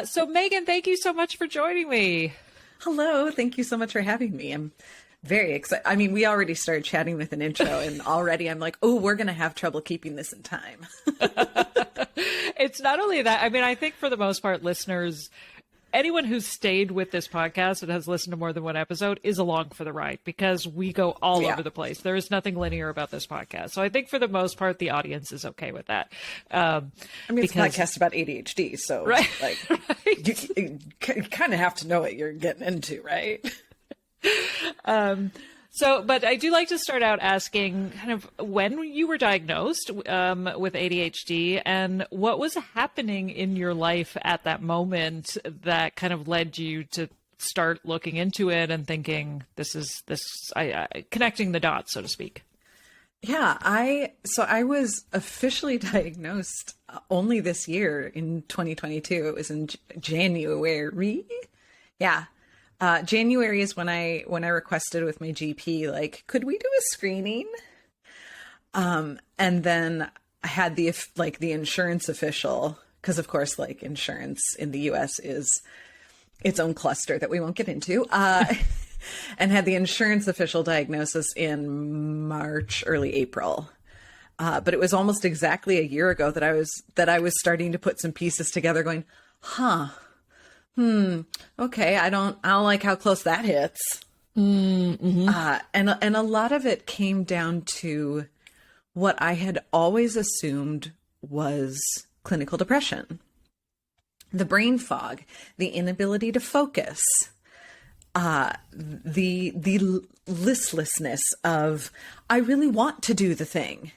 So Megan, thank you so much for joining me. Hello. Thank you so much for having me. I'm very excited. I mean, we already started chatting with an intro and already I'm like, oh, we're going to have trouble keeping this in time. It's not only that. I mean, I think for the most part, listeners, anyone who's stayed with this podcast and has listened to more than one episode is along for the ride because we go all over the place. There is nothing linear about this podcast. So I think for the most part, the audience is okay with that. I mean, it's a podcast about ADHD. So right, like, you kind of have to know what you're getting into, right? But I do like to start out asking kind of when you were diagnosed with ADHD and what was happening in your life at that moment that kind of led you to start looking into it and thinking connecting the dots, so to speak. Yeah, I was officially diagnosed only this year in 2022. It was in January. Yeah. January is when I requested with my GP, like, could we do a screening? And then I had the insurance official, because of course, like insurance in the US is its own cluster that we won't get into, and had the insurance official diagnosis in March, early April. But it was almost exactly a year ago that I was starting to put some pieces together going, okay, I don't like how close that hits. Mm-hmm. And a lot of it came down to what I had always assumed was clinical depression. The brain fog, the inability to focus, the listlessness of, I really want to do the thing.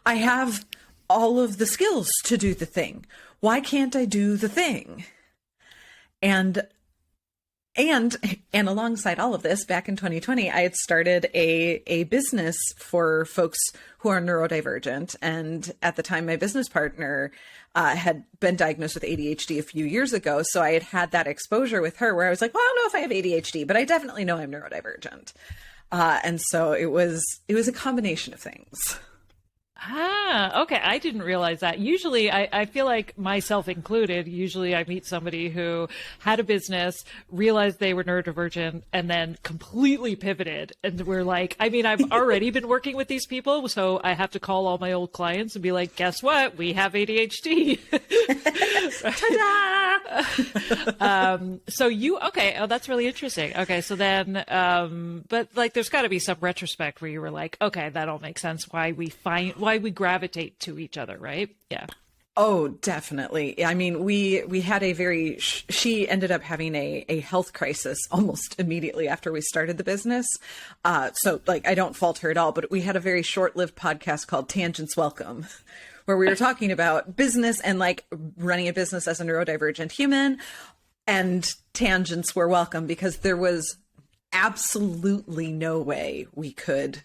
I have all of the skills to do the thing. Why can't I do the thing? And alongside all of this, back in 2020, I had started a business for folks who are neurodivergent. And at the time, my business partner had been diagnosed with ADHD a few years ago. So I had that exposure with her where I was like, well, I don't know if I have ADHD, but I definitely know I'm neurodivergent. And so it was a combination of things. Okay. I didn't realize that. Usually, I feel like myself included, usually I meet somebody who had a business, realized they were neurodivergent, and then completely pivoted. And we're like, I mean, I've already been working with these people, so I have to call all my old clients and be like, guess what? We have ADHD. Ta-da! Okay. Oh, that's really interesting. Okay. So then, but like, there's got to be some retrospect where you were like, okay, that all makes sense. Why we gravitate to each other, right? Yeah. Oh, definitely. I mean, we had she ended up having a health crisis almost immediately after we started the business. So like, I don't fault her at all, but we had a very short-lived podcast called Tangents Welcome, where we were talking about business and like running a business as a neurodivergent human, and tangents were welcome because there was absolutely no way we could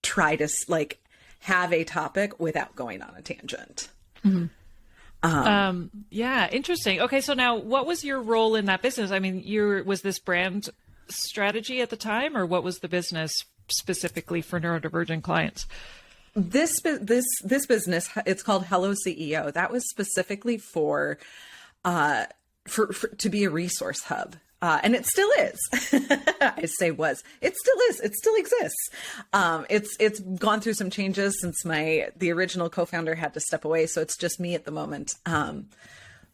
try to like have a topic without going on a tangent. Mm-hmm. Yeah, interesting. Okay, so now what was your role in that business? I mean, was this brand strategy at the time, or what was the business specifically for neurodivergent clients? This business, it's called Hello CEO. That was specifically for to be a resource hub. And it still is. I say was. It still is. It still exists. It's gone through some changes since the original co-founder had to step away, so it's just me at the moment.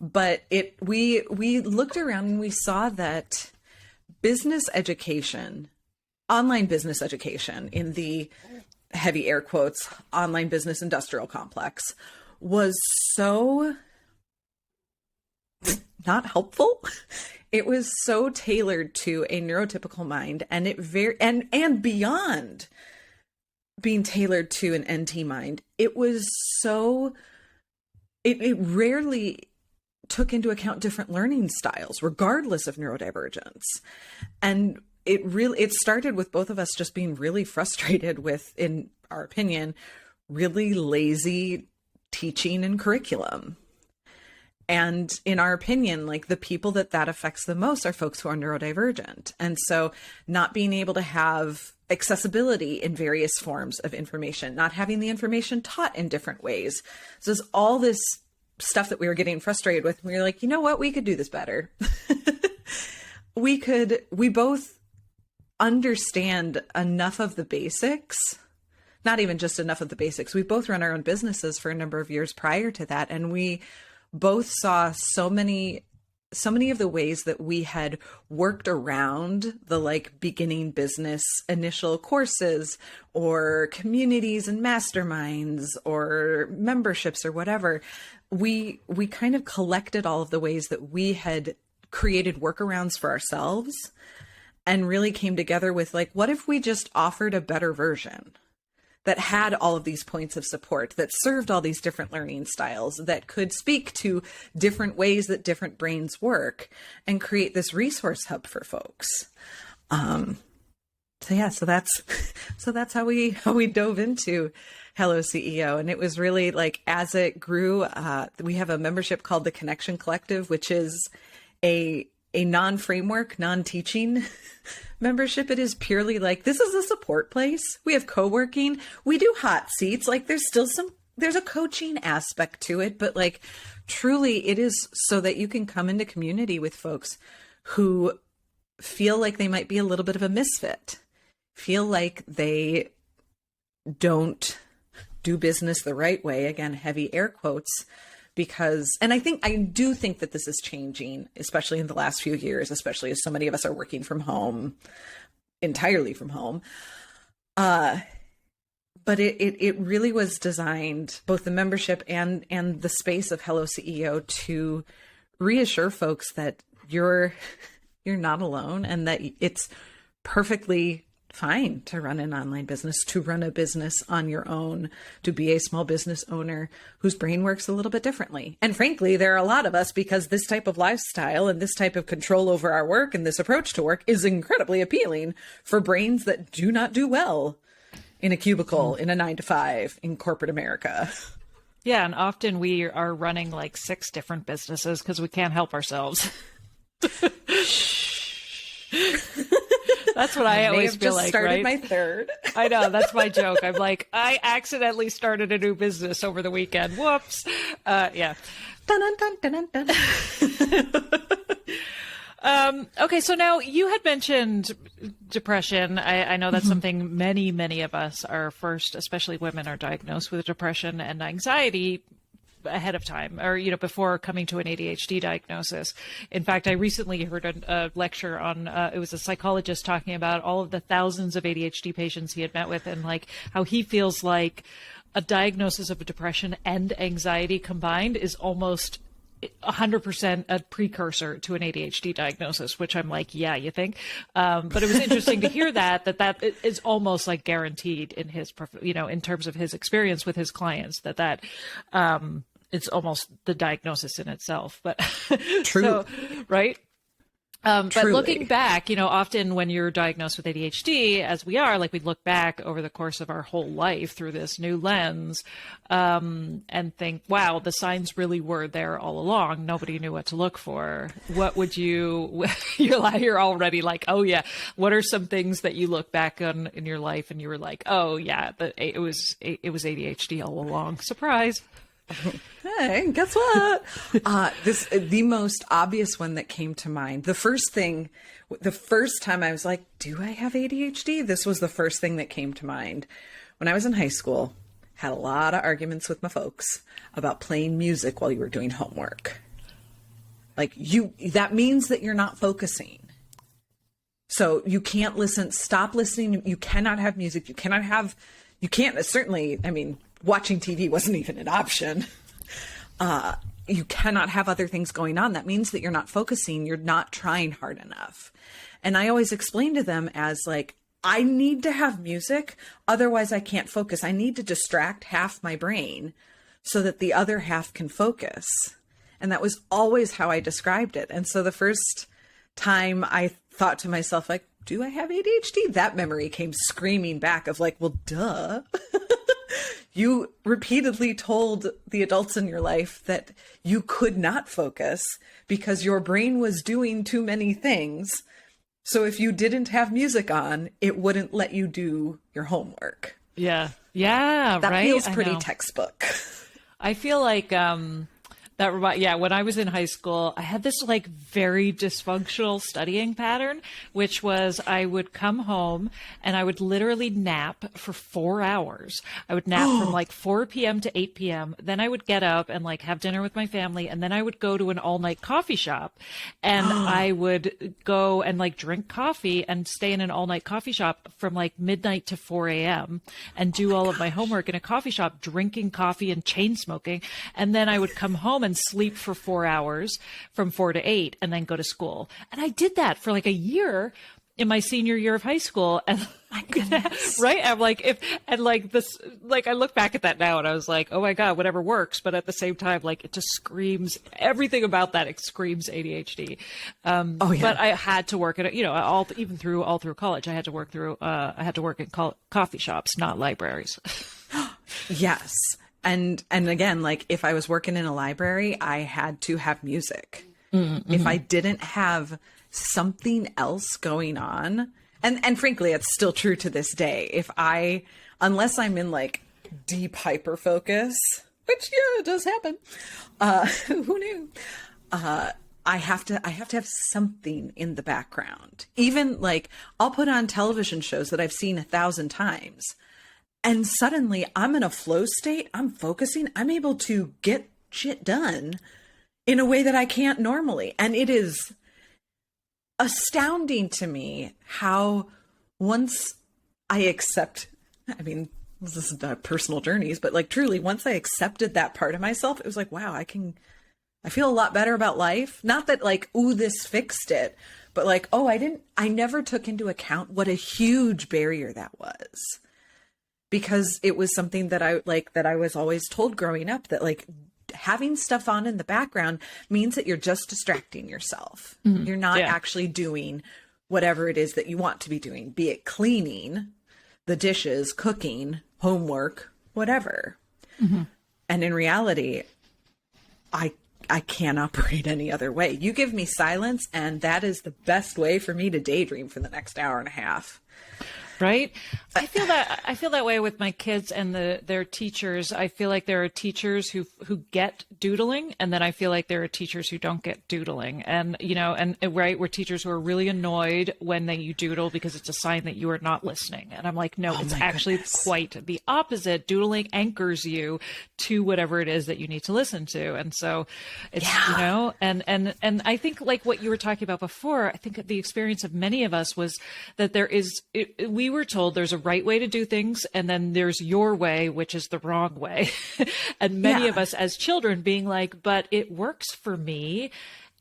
But we looked around and we saw that business education, online business education in the heavy air quotes, online business industrial complex was so not helpful. It was so tailored to a neurotypical mind, and and beyond being tailored to an NT mind, it was so it rarely took into account different learning styles, regardless of neurodivergence. And it started with both of us just being really frustrated with, in our opinion, really lazy teaching and curriculum. And in our opinion, like the people that affects the most are folks who are neurodivergent. And so not being able to have accessibility in various forms of information, not having the information taught in different ways. So there's all this stuff that we were getting frustrated with. We were like, you know what? We could do this better. We both understand enough of the basics, not even just enough of the basics. We both run our own businesses for a number of years prior to that. And we both saw so many of the ways that we had worked around the like beginning business initial courses or communities and masterminds or memberships or whatever. We kind of collected all of the ways that we had created workarounds for ourselves and really came together with like, what if we just offered a better version that had all of these points of support, that served all these different learning styles, that could speak to different ways that different brains work and create this resource hub for folks. So that's how we dove into Hello CEO. And it was really like, as it grew, we have a membership called the Connection Collective, which is a non-framework, non-teaching membership. It is purely like, this is a support place. We have co-working. We do hot seats. Like there's a coaching aspect to it, but like truly it is so that you can come into community with folks who feel like they might be a little bit of a misfit, feel like they don't do business the right way. Again, heavy air quotes. And I do think that this is changing, especially in the last few years, especially as so many of us are working from home, entirely from home. But it really was designed, both the membership and the space of Hello CEO, to reassure folks that you're not alone and that it's perfectly fine to run an online business, to run a business on your own, to be a small business owner whose brain works a little bit differently. And frankly, there are a lot of us, because this type of lifestyle and this type of control over our work and this approach to work is incredibly appealing for brains that do not do well in a cubicle, in a 9-to-5 in corporate America. Yeah. And often we are running like 6 different businesses because we can't help ourselves. That's what I always feel like, started right? My third. I know, that's my joke. I'm like, I accidentally started a new business over the weekend. Whoops. Yeah. Dun, dun, dun, dun, dun. Okay, so now you had mentioned depression. I know that's something many of us are first, especially women, are diagnosed with depression and anxiety ahead of time, or before coming to an ADHD diagnosis. In fact, I recently heard a lecture on it was a psychologist talking about all of the thousands of ADHD patients he had met with, and like how he feels like a diagnosis of a depression and anxiety combined is almost 100% a precursor to an ADHD diagnosis, which I'm like, yeah, you think? But it was interesting to hear that is almost like guaranteed in his, in terms of his experience with his clients, that it's almost the diagnosis in itself. But true, so, right? But looking back, often when you're diagnosed with ADHD, as we are, like we look back over the course of our whole life through this new lens, and think, wow, the signs really were there all along. Nobody knew what to look for. What would you're already like, oh yeah. What are some things that you look back on in your life and you were like, oh yeah, it was ADHD all along. Surprise. Hey, guess what? The most obvious one that came to mind, the first time I was like, do I have ADHD? This was the first thing that came to mind. When I was in high school, had a lot of arguments with my folks about playing music while you were doing homework. Like that means that you're not focusing. So you can't stop listening. You cannot have music. Watching TV wasn't even an option. You cannot have other things going on. That means that you're not focusing. You're not trying hard enough. And I always explain to them as like, I need to have music. Otherwise I can't focus. I need to distract half my brain so that the other half can focus. And that was always how I described it. And so the first time I thought to myself, like, do I have ADHD? That memory came screaming back of like, well, duh. You repeatedly told the adults in your life that you could not focus because your brain was doing too many things. So if you didn't have music on, it wouldn't let you do your homework. Yeah. Yeah. That right. feels pretty textbook. I feel like, that Yeah, when I was in high school, I had this like very dysfunctional studying pattern, which was I would come home and I would literally nap for 4 hours. I would nap from like 4 p.m. to 8 p.m. Then I would get up and like have dinner with my family. And then I would go to an all-night coffee shop and I would go and like drink coffee and stay in an all-night coffee shop from like midnight to 4 a.m. and do all of my homework in a coffee shop, drinking coffee and chain smoking. And then I would come home and sleep for 4 hours from 4 to 8 and then go to school. And I did that for like a year in my senior year of high school. And My goodness. right. I'm like, I look back at that now and I was like, oh my God, whatever works. But at the same time, like it just screams everything about that. It screams ADHD. But I had to work at it, all through college. I had to work in coffee shops, not libraries. Yes. And again, like if I was working in a library, I had to have music. Mm-hmm. If I didn't have something else going on, and frankly, it's still true to this day. Unless I'm in like deep hyper focus, which it does happen. Who knew? I have to have something in the background. Even like I'll put on television shows that I've seen 1,000 times. And suddenly I'm in a flow state. I'm focusing. I'm able to get shit done in a way that I can't normally. And it is astounding to me how once I accept, this is not personal journeys, but like truly once I accepted that part of myself, it was like, wow, I feel a lot better about life. Not that like, ooh, this fixed it, but like, I never took into account what a huge barrier that was. Because it was something that I was always told growing up that like having stuff on in the background means that you're just distracting yourself. Mm-hmm. You're not actually doing whatever it is that you want to be doing, be it cleaning, the dishes, cooking, homework, whatever. Mm-hmm. And in reality, I can't operate any other way. You give me silence and that is the best way for me to daydream for the next hour and a half. Right. I feel that way with my kids and their teachers. I feel like there are teachers who get doodling. And then I feel like there are teachers who don't get doodling. And, right. We're teachers who are really annoyed when you doodle because it's a sign that you are not listening. And I'm like, no, it's actually quite the opposite. Doodling anchors you to whatever it is that you need to listen to. And so it's, and I think like what you were talking about before, I think the experience of many of us was that we were told there's a right way to do things and then there's your way, which is the wrong way. And many of us as children being like, but it works for me.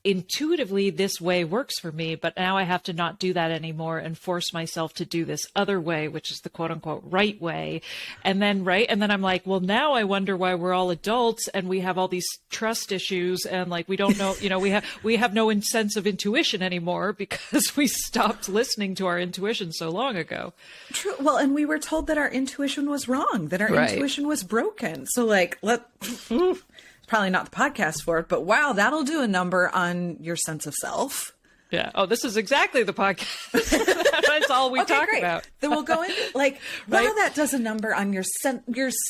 Intuitively, this way works for me, but now I have to not do that anymore and force myself to do this other way, which is the quote unquote right way. And then I'm like, well, now I wonder why we're all adults and we have all these trust issues and like we don't know, we have no sense of intuition anymore because we stopped listening to our intuition so long ago. True. Well, and we were told that our intuition was wrong, that our intuition was broken. So like probably not the podcast for it, but wow, that'll do a number on your sense of self. Yeah. Oh, this is exactly the podcast. That's all we talk about. Then we'll go in like, wow, that does a number on your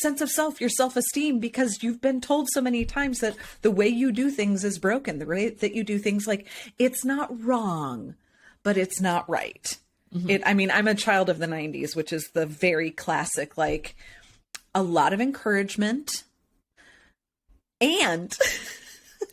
sense of self, your self-esteem, because you've been told so many times that the way you do things is broken. The way that you do things, like it's not wrong, but it's not right. Mm-hmm. I'm a child of the 90s, which is the very classic, like a lot of encouragement. And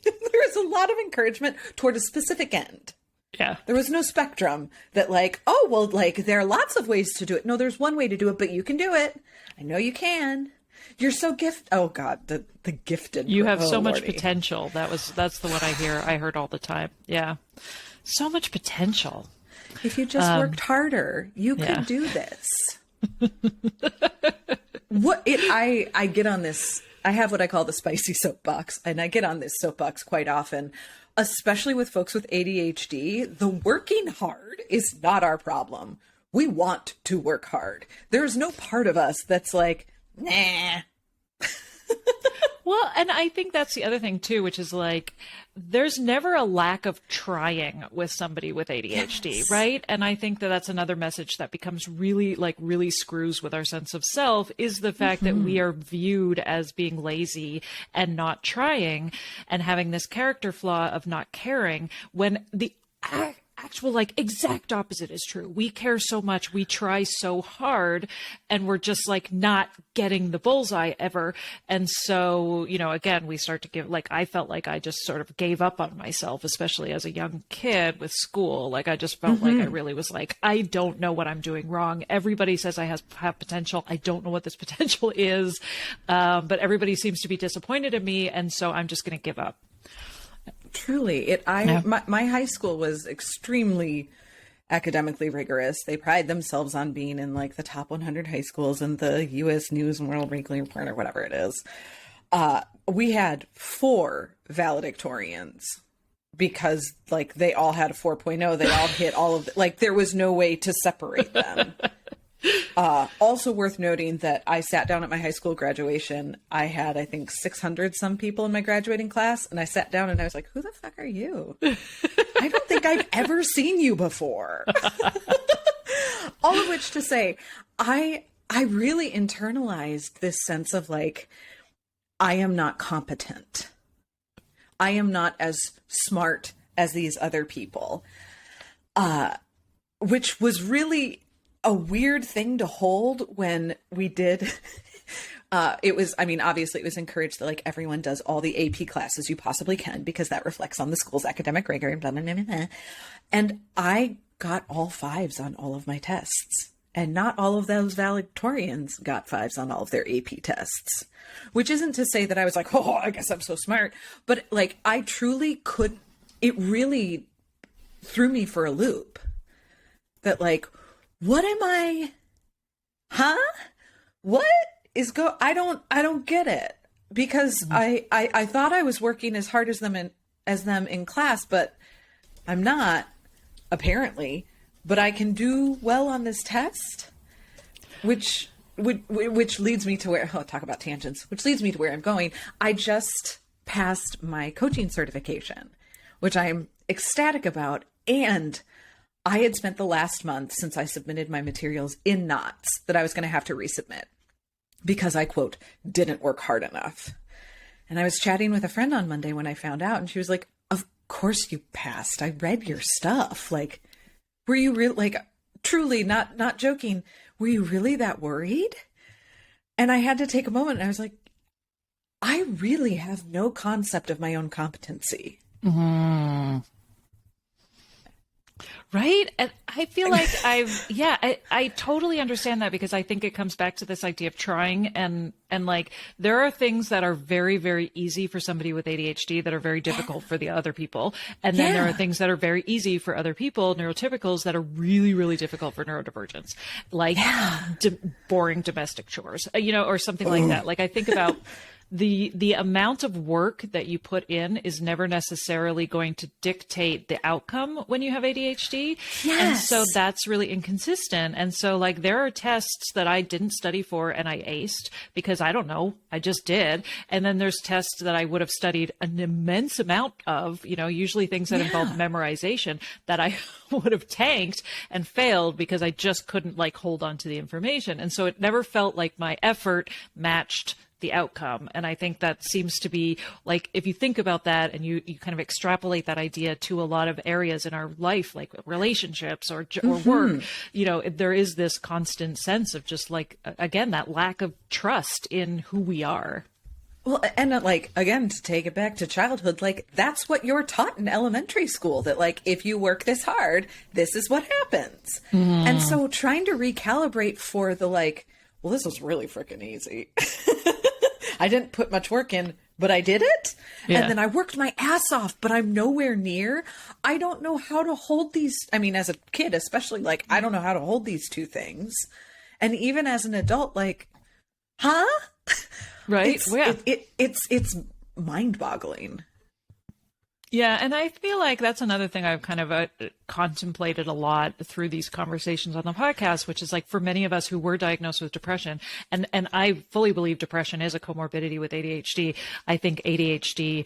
there was a lot of encouragement toward a specific end. Yeah. There was no spectrum that like, oh, well, like there are lots of ways to do it. No, there's one way to do it, but you can do it. I know you can. You're so gifted. Oh God, the gifted. You have so much potential. That's the one I heard all the time. Yeah. So much potential. If you just worked harder, you could do this. I get on this. I have what I call the spicy soapbox, and I get on this soapbox quite often, especially with folks with ADHD. The working hard is not our problem. We want to work hard. There's no part of us that's like, nah. Well, and I think that's the other thing too, which is like, there's never a lack of trying with somebody with ADHD, Yes. right? And I think that that's another message that becomes really really screws with our sense of self, is the fact that we are viewed as being lazy and not trying and having this character flaw of not caring, when the actual like exact opposite is true. We care so much, we try so hard, and we're just like not getting the bullseye ever. And so, you know, again, we start to give, like, I felt like I just sort of gave up on myself, especially as a young kid with school. Like, I just felt like I really was like, I don't know what I'm doing wrong. Everybody says I have potential. I don't know what this potential is. But everybody seems to be disappointed in me. And so I'm just going to give up. Truly, my high school was extremely academically rigorous. They pride themselves on being in like the top 100 high schools in the U.S. News and World Weekly Report or whatever it is. We had 4 valedictorians because like they all had a 4.0. They all hit all of like there was no way to separate them. Also worth noting that I sat down at my high school graduation. I had, I think, 600 some people in my graduating class. And I sat down and I was like, who the fuck are you? I don't think I've ever seen you before. All of which to say, I really internalized this sense of like, I am not competent. I am not as smart as these other people. Which was really a weird thing to hold when we did. It was, I mean, obviously it was encouraged that like everyone does all the AP classes you possibly can because that reflects on the school's academic rigor and blah, blah, blah, blah, blah. And I got all 5s on all of my tests, and not all of those valedictorians got 5s on all of their AP tests, which isn't to say that I was like, oh, I guess I'm so smart, but like I truly could, it really threw me for a loop that like, what am I? Huh? What is I don't get it, because I thought I was working as hard as them in class, but I'm not, apparently. But I can do well on this test, which leads me to where, talk about tangents, which leads me to where I'm going. I just passed my coaching certification, which I'm ecstatic about, and I had spent the last month since I submitted my materials in knots that I was going to have to resubmit because I, quote, didn't work hard enough. And I was chatting with a friend on Monday when I found out, and she was like, of course you passed. I read your stuff. Like, were you really, like, truly not joking, were you really that worried? And I had to take a moment, and I was like, I really have no concept of my own competency. Mm-hmm. Right. And I feel like I totally understand that, because I think it comes back to this idea of trying, and like there are things that are very, very easy for somebody with ADHD that are very difficult for the other people. And then there are things that are very easy for other people, neurotypicals, that are really, really difficult for neurodivergents, like boring domestic chores, or something like that. Like I think about the amount of work that you put in is never necessarily going to dictate the outcome when you have ADHD. Yes. And so that's really inconsistent. And so like there are tests that I didn't study for and I aced because I don't know, I just did. And then there's tests that I would have studied an immense amount of, usually things that involve memorization, that I would have tanked and failed because I just couldn't like hold on to the information. And so it never felt like my effort matched the outcome. And I think that seems to be like, if you think about that and you kind of extrapolate that idea to a lot of areas in our life, like relationships or work, there is this constant sense of just like, again, that lack of trust in who we are. Well, and like, again, to take it back to childhood, like that's what you're taught in elementary school, that like, if you work this hard, this is what happens. And so trying to recalibrate for the like, well, this was really freaking easy. I didn't put much work in, but I did it. Yeah. And then I worked my ass off, but I'm nowhere near. I don't know how to hold these. I mean, as a kid, especially, like, I don't know how to hold these two things. And even as an adult, like, huh? Right. It's mind boggling. Yeah, and I feel like that's another thing I've kind of contemplated a lot through these conversations on the podcast, which is like for many of us who were diagnosed with depression, and I fully believe depression is a comorbidity with ADHD. I think ADHD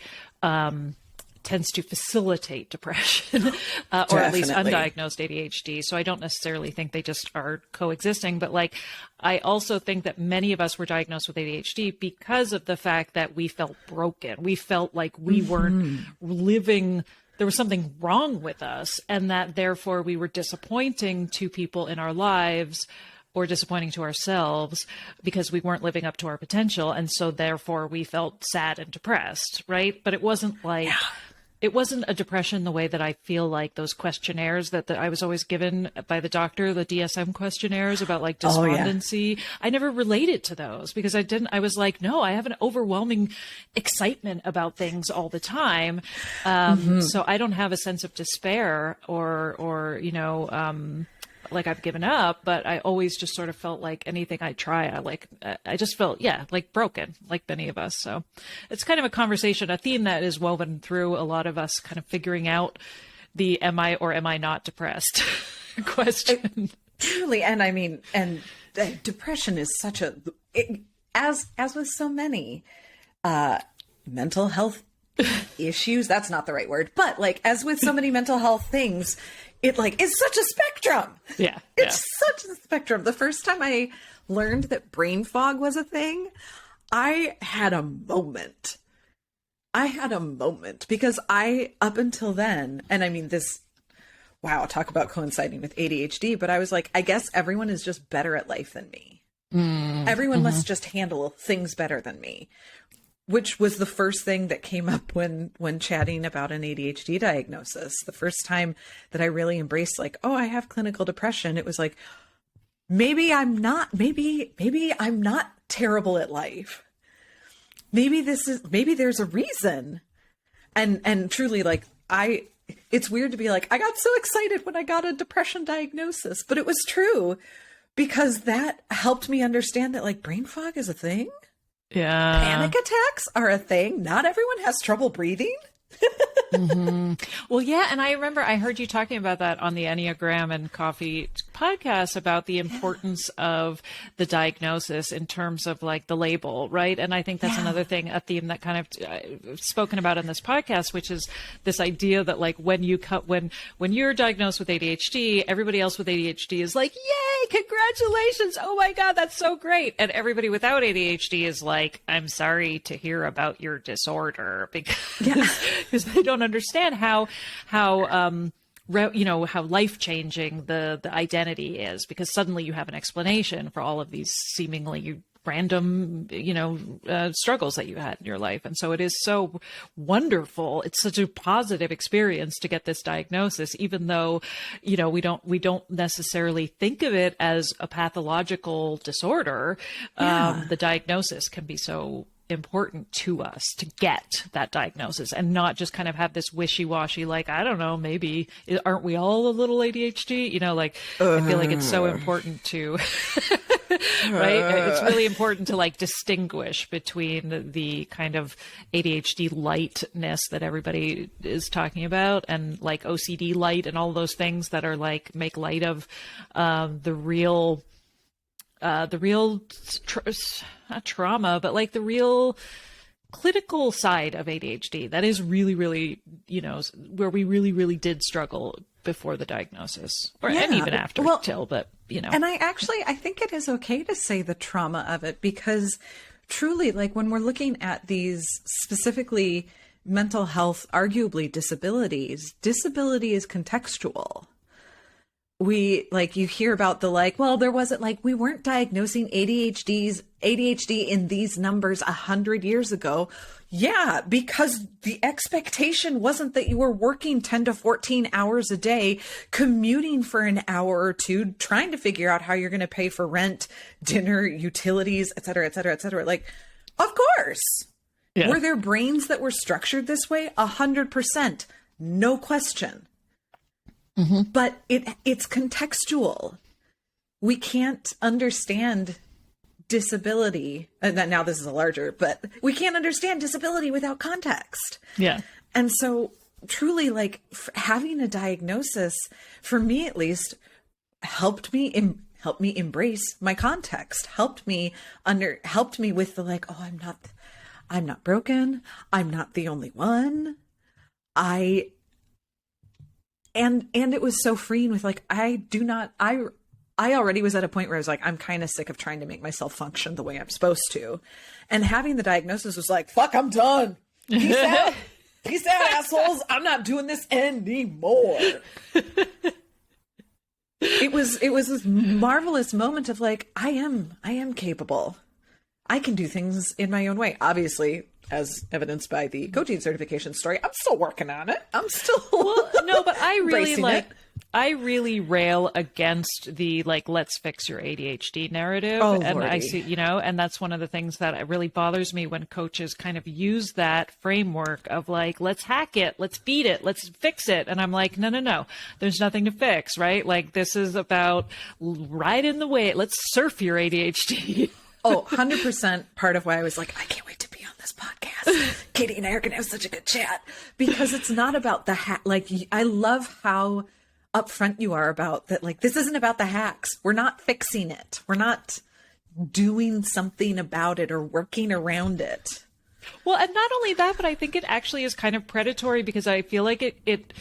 tends to facilitate depression, or at least undiagnosed ADHD. So I don't necessarily think they just are coexisting, but like, I also think that many of us were diagnosed with ADHD because of the fact that we felt broken. We felt like we weren't living, there was something wrong with us, and that therefore we were disappointing to people in our lives or disappointing to ourselves because we weren't living up to our potential. And so therefore we felt sad and depressed, right? But it wasn't like, it wasn't a depression the way that I feel like those questionnaires that I was always given by the doctor, the DSM questionnaires about like despondency. I never related to those because I was like, no, I have an overwhelming excitement about things all the time. So I don't have a sense of despair or, you know, like I've given up, but I always just sort of felt like anything I try, I just felt, like broken, like many of us. So it's kind of a conversation, a theme that is woven through a lot of us kind of figuring out the am I or am I not depressed question. Truly. And I mean, and depression is such as with so many mental health issues, that's not the right word, but like as with so many mental health things, it like is such a spectrum. Yeah. It's such a spectrum. The first time I learned that brain fog was a thing, I had a moment. Because up until then, and I mean talk about coinciding with ADHD, but I was like, I guess everyone is just better at life than me. Everyone must just handle things better than me. Which was the first thing that came up when chatting about an ADHD diagnosis. The first time that I really embraced like, oh, I have clinical depression. It was like, maybe I'm not terrible at life. Maybe there's a reason. And truly like it's weird to be like, I got so excited when I got a depression diagnosis, but it was true because that helped me understand that like brain fog is a thing. Yeah. Panic attacks are a thing. Not everyone has trouble breathing. Well, yeah. And I remember I heard you talking about that on the Enneagram and Coffee podcast about the importance of the diagnosis in terms of like the label, right? And I think that's another thing, a theme that kind of spoken about in this podcast, which is this idea that like when you're diagnosed with ADHD, everybody else with ADHD is like, yay, congratulations. Oh my God, that's so great. And everybody without ADHD is like, I'm sorry to hear about your disorder because they don't understand how life-changing the identity is, because suddenly you have an explanation for all of these seemingly random, struggles that you had in your life. And so it is so wonderful. It's such a positive experience to get this diagnosis, even though, we don't necessarily think of it as a pathological disorder. The diagnosis can be so important to us to get that diagnosis and not just kind of have this wishy-washy, like, I don't know, maybe aren't we all a little ADHD? I feel like it's so important to, right? It's really important to like distinguish between the kind of ADHD lightness that everybody is talking about and like OCD light and all those things that are like make light of the real not trauma, but like the real clinical side of ADHD that is really, really, where we really, really did struggle before the diagnosis and even after And I think it is okay to say the trauma of it, because truly, like when we're looking at these specifically mental health, arguably disabilities, disability is contextual. You hear about we weren't diagnosing ADHD in these numbers 100 years ago. Yeah, because the expectation wasn't that you were working 10 to 14 hours a day, commuting for an hour or two, trying to figure out how you're going to pay for rent, dinner, utilities, et cetera, et cetera, et cetera. Like, of course. Yeah. Were there brains that were structured this way? 100%. No question. Mm-hmm. But it's contextual. We can't understand disability. And now this is but we can't understand disability without context. Yeah. And so truly like having a diagnosis, for me at least, helped me embrace my context, helped me with the like, oh, I'm not broken. I'm not the only one. And it was so freeing with like, I already was at a point where I was like, I'm kind of sick of trying to make myself function the way I'm supposed to. And having the diagnosis was like, fuck, I'm done. Peace out. Peace out, assholes. I'm not doing this anymore. It was this marvelous moment of like, I am capable. I can do things in my own way. Obviously, as evidenced by the coaching certification story, I'm still working on it. I'm still no, but I really it. I really rail against the like, let's fix your ADHD narrative. Oh, and Lordy. I see, and that's one of the things that really bothers me when coaches kind of use that framework of like, let's hack it, let's beat it, let's fix it. And I'm like, no, there's nothing to fix, right? Like, this is about ride in the wave. Let's surf your ADHD. Oh, 100% part of why I was like, I can't wait to be on this podcast. Katie and I are going to have such a good chat, because it's not about the hack. Like, I love how upfront you are about that. Like, this isn't about the hacks. We're not fixing it. We're not doing something about it or working around it. Well, and not only that, but I think it actually is kind of predatory, because I feel like it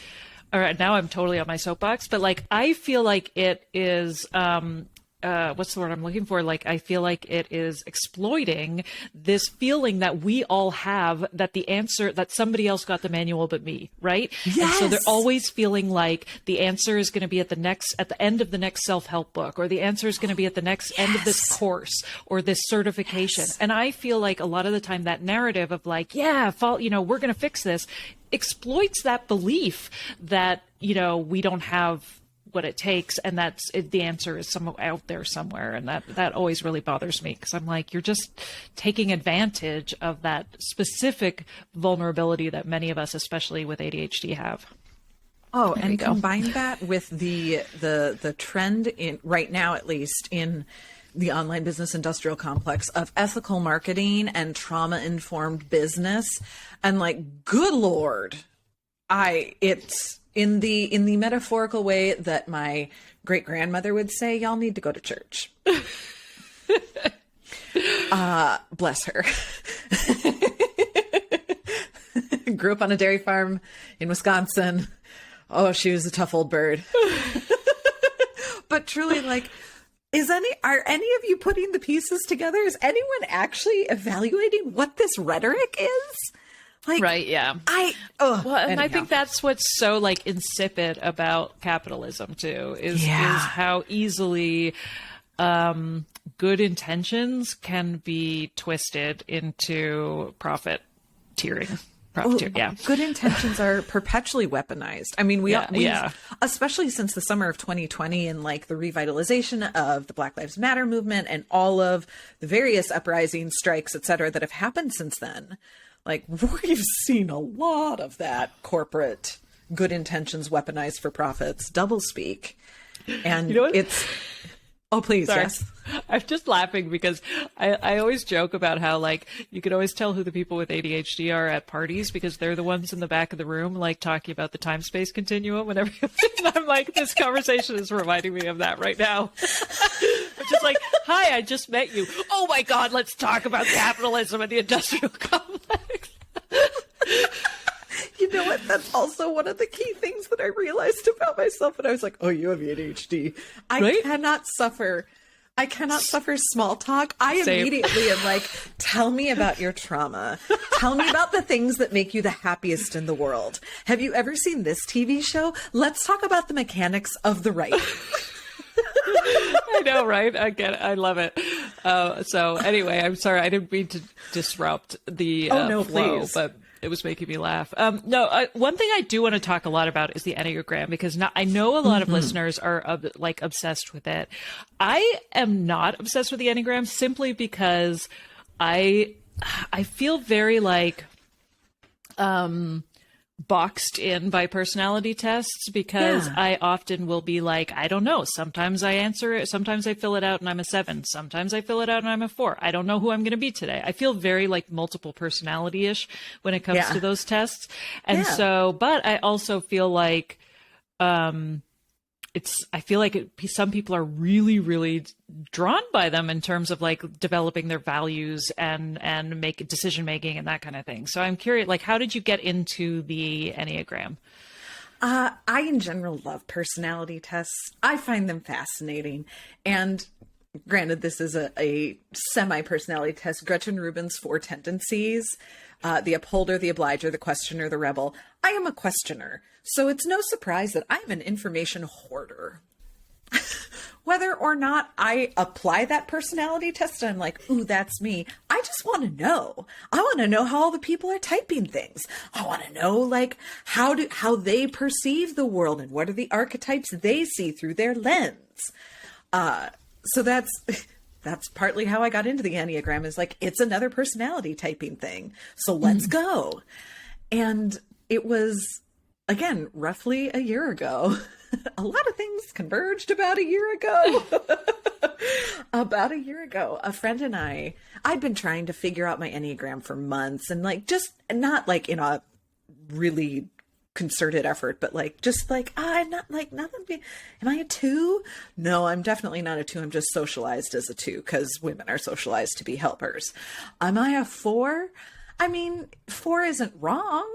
all right, now I'm totally on my soapbox, but like, I feel like it is, what's the word I'm looking for? Like, I feel like it is exploiting this feeling that we all have, that the answer, that somebody else got the manual but me, right? Yes. And so they're always feeling like the answer is going to be at the end of the next self-help book, or the answer is going to be at the next end of this course or this certification. Yes. And I feel like a lot of the time that narrative of like, we're going to fix this, exploits that belief that, we don't have what it takes, and the answer is out there somewhere. And that always really bothers me, because I'm like, you're just taking advantage of that specific vulnerability that many of us, especially with ADHD, have. Oh, and combine that with the trend in right now, at least in the online business industrial complex, of ethical marketing and trauma-informed business. And like, good Lord, it's in the metaphorical way that my great grandmother would say, y'all need to go to church. Bless her. Grew up on a dairy farm in Wisconsin. Oh, she was a tough old bird. But truly, like, are any of you putting the pieces together? Is anyone actually evaluating what this rhetoric is? Like, right, yeah. I think that's what's so like insipid about capitalism too, is how easily good intentions can be twisted into profiteering. Good intentions are perpetually weaponized. I mean, we especially since the summer of 2020 and like the revitalization of the Black Lives Matter movement and all of the various uprisings, strikes, et cetera, that have happened since then. Like, we've seen a lot of that corporate good intentions weaponized for profits, doublespeak. And it's... Oh, please, sorry. Yes. I'm just laughing because I always joke about how, like, you can always tell who the people with ADHD are at parties, because they're the ones in the back of the room, like, talking about the time-space continuum and everything. And I'm like, this conversation is reminding me of that right now. I'm just like, hi, I just met you. Oh, my God, let's talk about capitalism and the industrial complex. You know what? That's also one of the key things that I realized about myself. And I was like, oh, you have ADHD. I cannot suffer small talk. Immediately am like, tell me about your trauma. Tell me about the things that make you the happiest in the world. Have you ever seen this TV show? Let's talk about the mechanics of the right. I know, right? I get it. I love it. So anyway, I'm sorry. I didn't mean to disrupt the flow, please. But it was making me laugh. One thing I do want to talk a lot about is the Enneagram, because I know a lot of listeners are obsessed with it. I am not obsessed with the Enneagram, simply because I feel very like, boxed in by personality tests because Yeah. I often will be like, I don't know. Sometimes I answer it. Sometimes I fill it out and I'm a 7. Sometimes I fill it out and I'm a 4. I don't know who I'm going to be today. I feel very like multiple personality-ish when it comes to those tests. And so, but I also feel like, I feel like some people are really, really drawn by them in terms of like developing their values and make decision making and that kind of thing. So I'm curious, like, how did you get into the Enneagram? I, in general, love personality tests. I find them fascinating. And granted, this is a semi-personality test. Gretchen Rubin's 4 tendencies, the upholder, the obliger, the questioner, the rebel. I am a questioner. So it's no surprise that I'm an information hoarder. Whether or not I apply that personality test, I'm like, ooh, that's me. I just want to know. I want to know how all the people are typing things. I want to know like how they perceive the world and what are the archetypes they see through their lens. So that's partly how I got into the Enneagram, is like, it's another personality typing thing. So let's go. And it was, again, roughly a year ago. A lot of things converged about a year ago. About a year ago, a friend and I'd been trying to figure out my Enneagram for months, and like, just not like in a really concerted effort, but like, just like, I'm not like, nothing. Am I a 2? No, I'm definitely not a 2. I'm just socialized as a 2 because women are socialized to be helpers. Am I a 4? I mean, 4 isn't wrong,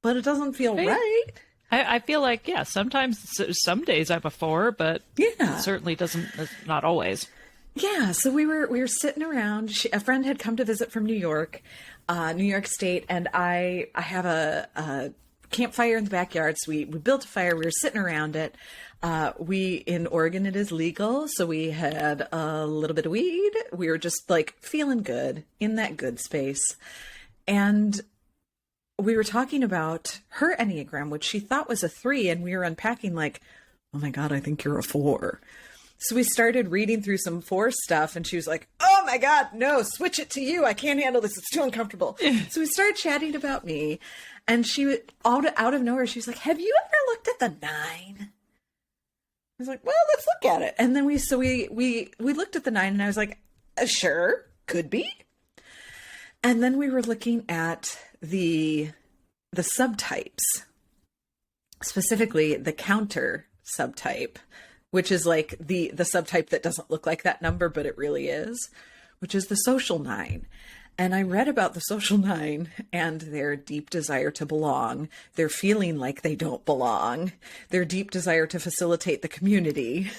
but it doesn't feel right. I feel like, yeah, sometimes, some days I'm a 4, but it certainly doesn't, not always. Yeah. So we were sitting around. A friend had come to visit from New York State. And I have a campfire in the backyard. So we built a fire. We were sitting around it. In Oregon, it is legal. So we had a little bit of weed. We were just like feeling good in that good space. And we were talking about her Enneagram, which she thought was a 3, and we were unpacking like, oh my God, I think you're a 4. So we started reading through some 4 stuff, and she was like, oh my God, no, switch it to you. I can't handle this. It's too uncomfortable. So we started chatting about me, and she was out of nowhere. She was like, have you ever looked at the 9? I was like, well, let's look at it. And then we looked at the 9, and I was like, sure, could be. And then we were looking at the subtypes, specifically the counter subtype, which is like the subtype that doesn't look like that number, but it really is, which is the social 9. And I read about the social 9 and their deep desire to belong, their feeling like they don't belong, their deep desire to facilitate the community.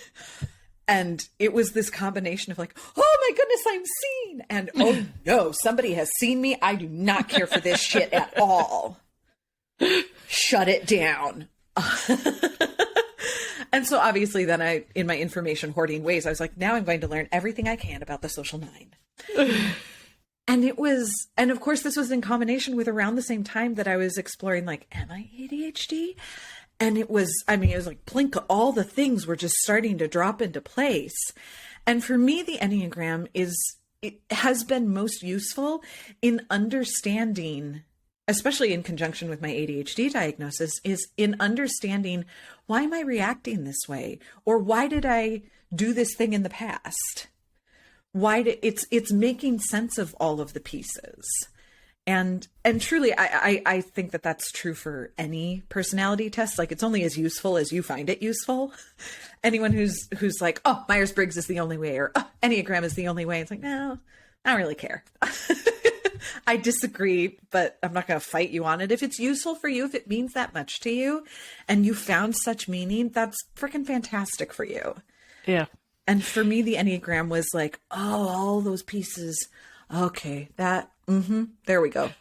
And it was this combination of like, oh my goodness, I'm seen. And oh no, somebody has seen me. I do not care for this shit at all. Shut it down. And so obviously then in my information hoarding ways, I was like, now I'm going to learn everything I can about the social 9. And of course, this was in combination with around the same time that I was exploring, like, am I ADHD? And it was like plink, all the things were just starting to drop into place. And for me, the Enneagram has been most useful in understanding, especially in conjunction with my ADHD diagnosis, is in understanding, why am I reacting this way? Or why did I do this thing in the past? It's making sense of all of the pieces. And truly, I think that that's true for any personality test. Like, it's only as useful as you find it useful. Anyone who's like, oh, Myers-Briggs is the only way, or oh, Enneagram is the only way. It's like, no, I don't really care. I disagree, but I'm not going to fight you on it. If it's useful for you, if it means that much to you, and you found such meaning, that's freaking fantastic for you. Yeah. And for me, the Enneagram was like, oh, all those pieces. Okay, there we go.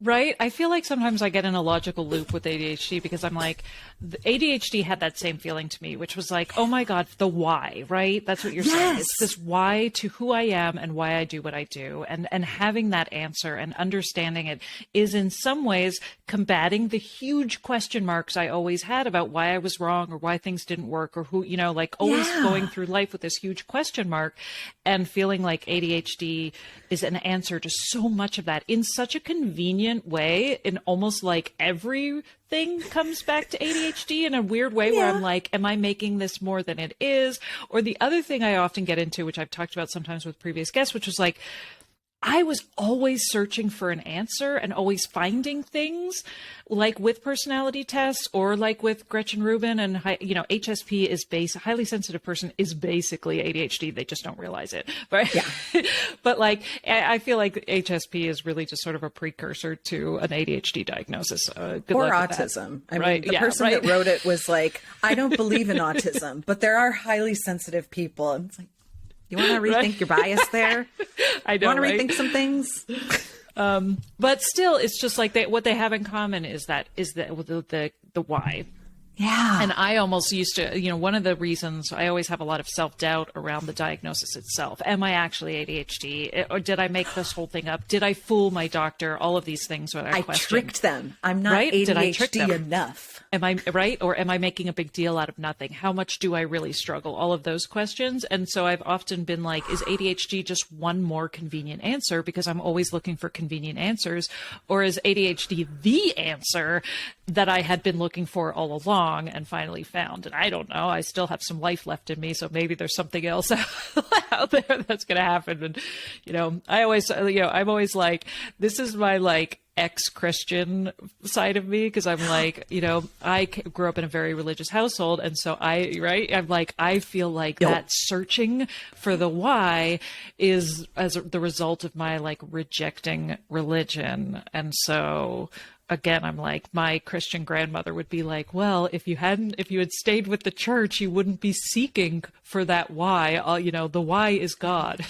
Right? I feel like sometimes I get in a logical loop with ADHD because I'm like, the ADHD had that same feeling to me, which was like, oh my God, the why, right? That's what you're saying. It's this why to who I am and why I do what I do. And having that answer and understanding it is in some ways combating the huge question marks I always had about why I was wrong or why things didn't work or who, like always going through life with this huge question mark and feeling like ADHD is an answer to so much of that in such a convenient convenient way, in almost like everything comes back to ADHD in a weird way, where I'm like, am I making this more than it is? Or the other thing I often get into, which I've talked about sometimes with previous guests, which was like, I was always searching for an answer and always finding things, like with personality tests or like with Gretchen Rubin, and HSP is highly sensitive person is basically ADHD. They just don't realize it. But but like, I feel like HSP is really just sort of a precursor to an ADHD diagnosis. Good or luck with autism. that. I mean, the person that wrote it was like, I don't believe in autism, but there are highly sensitive people. And it's like, you want to rethink your bias there? I know, want to rethink some things? But still, it's just like what they have in common is the why. Yeah. And I almost used to, one of the reasons I always have a lot of self-doubt around the diagnosis itself. Am I actually ADHD? Or did I make this whole thing up? Did I fool my doctor? All of these things that I questioned. Tricked them. I'm not right? ADHD Did I trick them? enough. Am I right? Or am I making a big deal out of nothing? How much do I really struggle? All of those questions. And so I've often been like, is ADHD just one more convenient answer? Because I'm always looking for convenient answers. Or is ADHD the answer that I had been looking for all along and finally found? And I don't know. I still have some life left in me. So maybe there's something else out there that's going to happen. And, I'm always like, this is my like, ex-Christian side of me, because I'm like, I grew up in a very religious household, and so I'm like, I feel like that searching for the why is as the result of my like rejecting religion. And so again, I'm like, my Christian grandmother would be like, well, if you had stayed with the church, you wouldn't be seeking for that why. The why is God.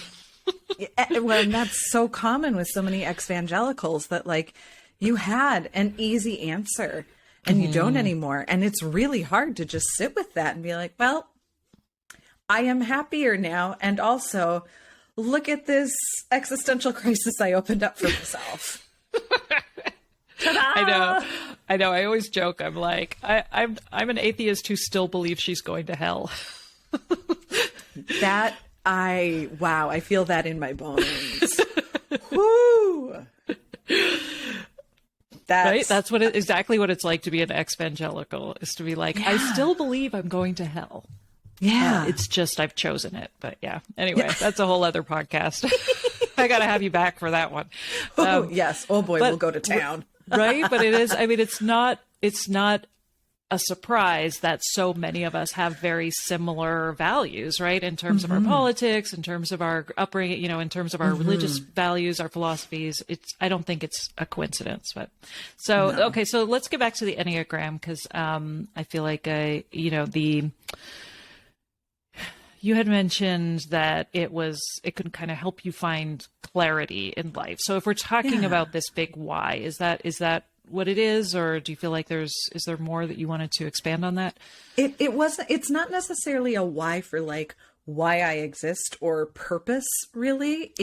Well, and that's so common with so many ex-evangelicals, that like you had an easy answer and you don't anymore. And it's really hard to just sit with that and be like, well, I am happier now. And also, look at this existential crisis I opened up for myself. I know. I always joke. I'm like, I'm an atheist who still believes she's going to hell. I feel that in my bones. Woo! That's exactly what it's like to be an ex-evangelical, is to be like, I still believe I'm going to hell. Yeah. It's just I've chosen it. But yeah. Anyway, that's a whole other podcast. I got to have you back for that one. Yes. Oh boy, we'll go to town. Right? But it is, I mean, it's not a surprise that so many of us have very similar values, right? In terms of our politics, in terms of our upbringing, in terms of our religious values, our philosophies. I don't think it's a coincidence, but okay. So let's get back to the Enneagram, because I feel like, you had mentioned that it could kind of help you find clarity in life. So if we're talking about this big why, is that what it is, or do you feel like is there more that you wanted to expand on that? It's not necessarily a why for like why I exist or purpose, really.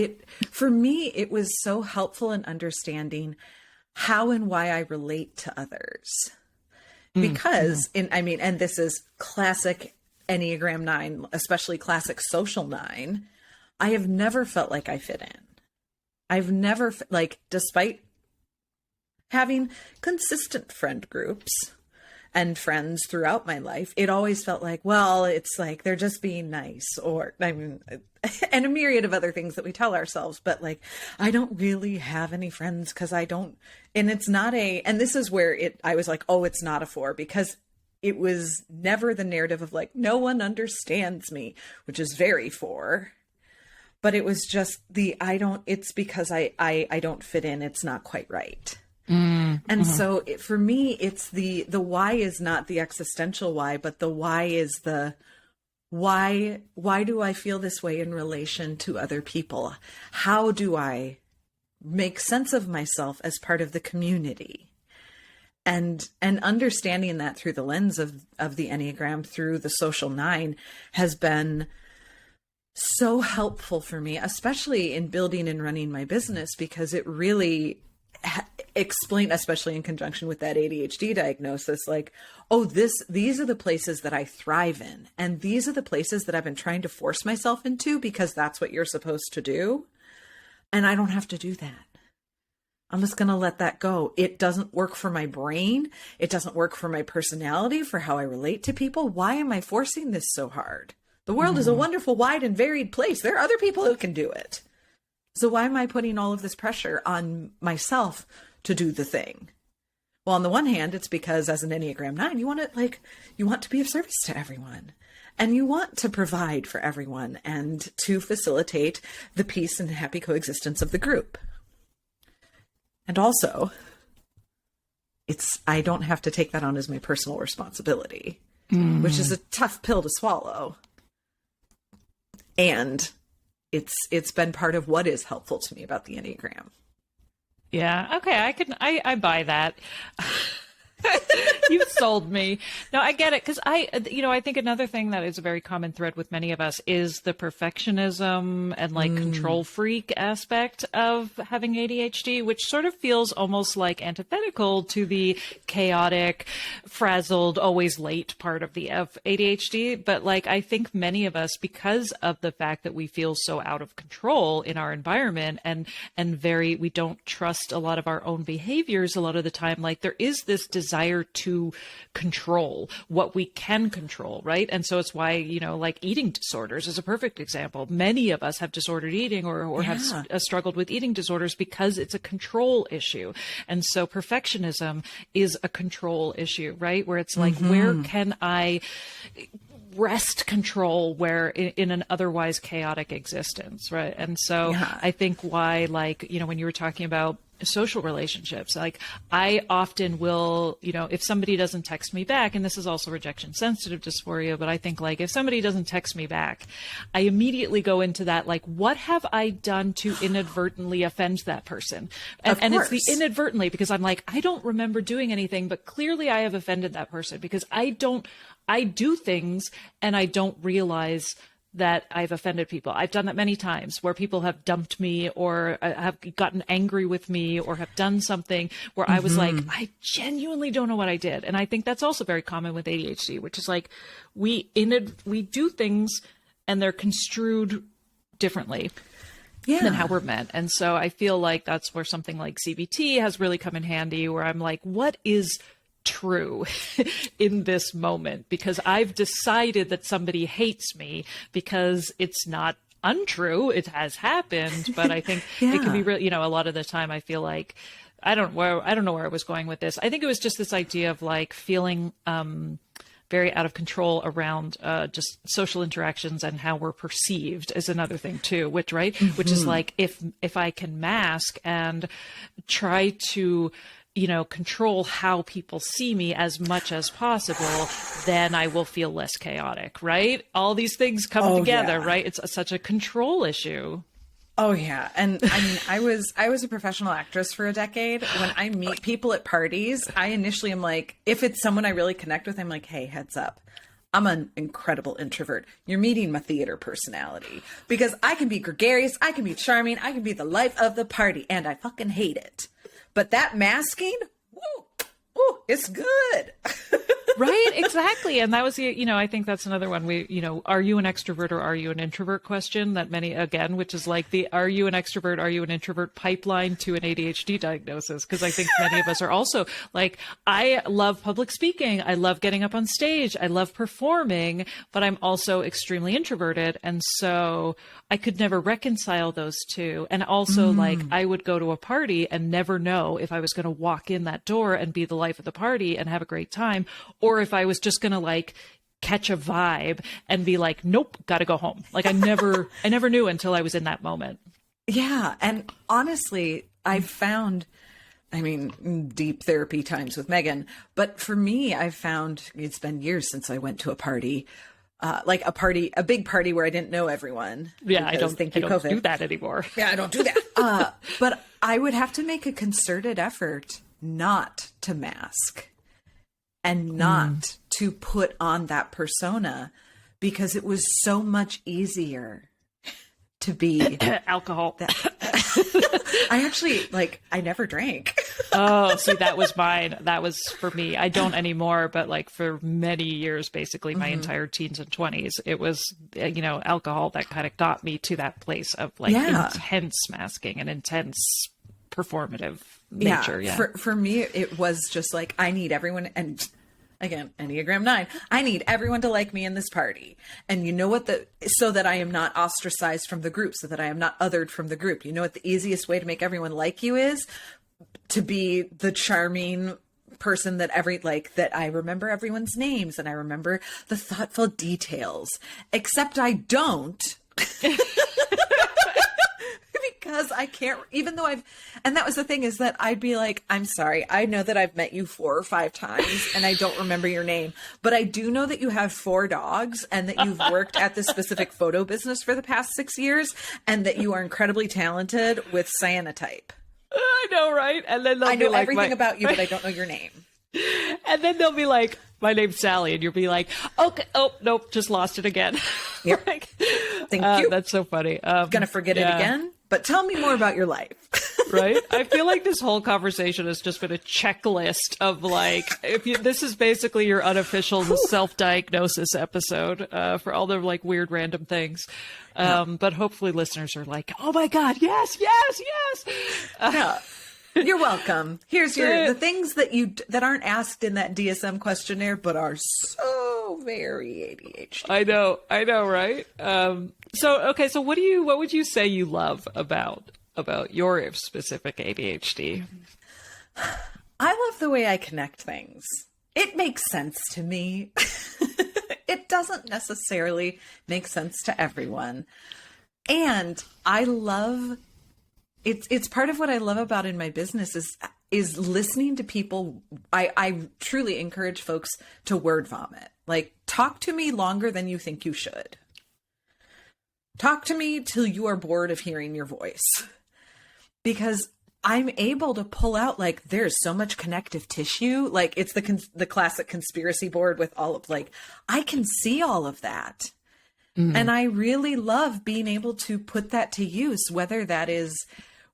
For me, it was so helpful in understanding how and why I relate to others. Because and this is classic Enneagram 9, especially classic social 9, I have never felt like I fit in. I've never, despite having consistent friend groups and friends throughout my life, it always felt like, well, it's like they're just being nice, and a myriad of other things that we tell ourselves, but like, I don't really have any friends because I don't, and it's not and this is where I was like, oh, it's not a 4, because it was never the narrative of like, no one understands me, which is very 4. But it was just it's because I don't fit in. It's not quite right. And so for me, it's the why is not the existential why, but the why is the why do I feel this way in relation to other people? How do I make sense of myself as part of the community? And understanding that through the lens of the Enneagram, through the social 9, has been so helpful for me, especially in building and running my business, because it really explained, especially in conjunction with that ADHD diagnosis, like, oh, these are the places that I thrive in. And these are the places that I've been trying to force myself into because that's what you're supposed to do. And I don't have to do that. I'm just going to let that go. It doesn't work for my brain. It doesn't work for my personality, for how I relate to people. Why am I forcing this so hard? The world is a wonderful, wide, and varied place. There are other people who can do it. So why am I putting all of this pressure on myself to do the thing? Well, on the one hand, it's because as an Enneagram 9, you want to be of service to everyone. And you want to provide for everyone and to facilitate the peace and happy coexistence of the group. And also, I don't have to take that on as my personal responsibility, which is a tough pill to swallow. And it's been part of what is helpful to me about the Enneagram. Yeah. Okay. I buy that. You've sold me. No, I get it. Because I think another thing that is a very common thread with many of us is the perfectionism and like control freak aspect of having ADHD, which sort of feels almost like antithetical to the chaotic, frazzled, always late part of ADHD. But like, I think many of us, because of the fact that we feel so out of control in our environment and we don't trust a lot of our own behaviors a lot of the time, like there is this desire to control what we can control, right? And so it's why, like eating disorders is a perfect example. Many of us have disordered eating or have struggled with eating disorders because it's a control issue. And so perfectionism is a control issue, right? Where it's like, where can I wrest control where in an otherwise chaotic existence, right? And so I think why, like, when you were talking about social relationships, like I often will, if somebody doesn't text me back, and this is also rejection sensitive dysphoria, but I think like if somebody doesn't text me back, I immediately go into that, like, what have I done to inadvertently offend that person? And it's the inadvertently, because I'm like, I don't remember doing anything, but clearly I have offended that person because I do things and I don't realize that I've offended people. I've done that many times where people have dumped me or have gotten angry with me or have done something where I was like, I genuinely don't know what I did. And I think that's also very common with ADHD, which is like we do things and they're construed differently than how we're meant. And so I feel like that's where something like CBT has really come in handy, where I'm like, what is true in this moment? Because I've decided that somebody hates me because it's not untrue. It has happened, but I think it can be really, a lot of the time I feel like, I don't know where I was going with this. I think it was just this idea of like feeling, very out of control around just social interactions and how we're perceived is another thing too, which is like, if I can mask and try to, control how people see me as much as possible, then I will feel less chaotic, right? All these things come together, right? It's such a control issue. Oh yeah. And I mean, I was a professional actress for a decade. When I meet people at parties, I initially am like, if it's someone I really connect with, I'm like, hey, heads up, I'm an incredible introvert. You're meeting my theater personality, because I can be gregarious, I can be charming, I can be the life of the party, and I fucking hate it. But that masking, woo, it's good. Right, exactly. And that was I think that's another one. Are you an extrovert or are you an introvert question that which is like the, are you an extrovert, are you an introvert pipeline to an ADHD diagnosis? Because I think many of us are also like, I love public speaking. I love getting up on stage. I love performing, but I'm also extremely introverted. And so I could never reconcile those two. And also like I would go to a party and never know if I was going to walk in that door and be the life of the party and have a great time, or if I was just going to like catch a vibe and be like, nope, got to go home. Like I never knew until I was in that moment. Yeah. And honestly, I've found, deep therapy times with Megan, but for me, I've found it's been years since I went to a party, a big party where I didn't know everyone. Yeah. I don't do that anymore. Yeah. I don't do that. But I would have to make a concerted effort not to mask and not to put on that persona, because it was so much easier to be alcohol. I actually, I never drank. Oh, see, that was mine. That was for me. I don't anymore, but like for many years, basically my entire teens and 20s, it was, alcohol that kind of got me to that place of intense masking and intense performative nature. Yeah. For me, it was just like, I need everyone, and again, Enneagram 9, I need everyone to like me in this party. And you know what, so that I am not ostracized from the group, so that I am not othered from the group. You know what the easiest way to make everyone like you is? To be the charming person that that I remember everyone's names and I remember the thoughtful details, except I don't. Because I can't, even though and that was the thing, is that I'd be like, I'm sorry, I know that I've met you 4 or 5 times and I don't remember your name, but I do know that you have 4 dogs and that you've worked at this specific photo business for the past 6 years and that you are incredibly talented with cyanotype. I know, right? And then I know everything about you, but I don't know your name. And then they'll be like, my name's Sally. And you'll be like, okay, oh, nope, just lost it again. Yep. Like, thank you. That's so funny. Gonna forget it again, but tell me more about your life. Right? I feel like this whole conversation has just been a checklist of like, this is basically your unofficial self-diagnosis episode for all the like weird random things. But hopefully listeners are like, oh my God, yes. No, you're welcome. Here's the things that aren't asked in that DSM questionnaire, but are so very ADHD. I know, right? So what would you say you love about your specific ADHD? I love the way I connect things. It makes sense to me. It doesn't necessarily make sense to everyone. And I love it's part of what I love about in my business is listening to people. I truly encourage folks to word vomit. Like, talk to me longer than you think you should. Talk to me till you are bored of hearing your voice. Because I'm able to pull out, like, there's so much connective tissue. Like, it's the classic conspiracy board with all of, like, I can see all of that. Mm-hmm. And I really love being able to put that to use, whether that is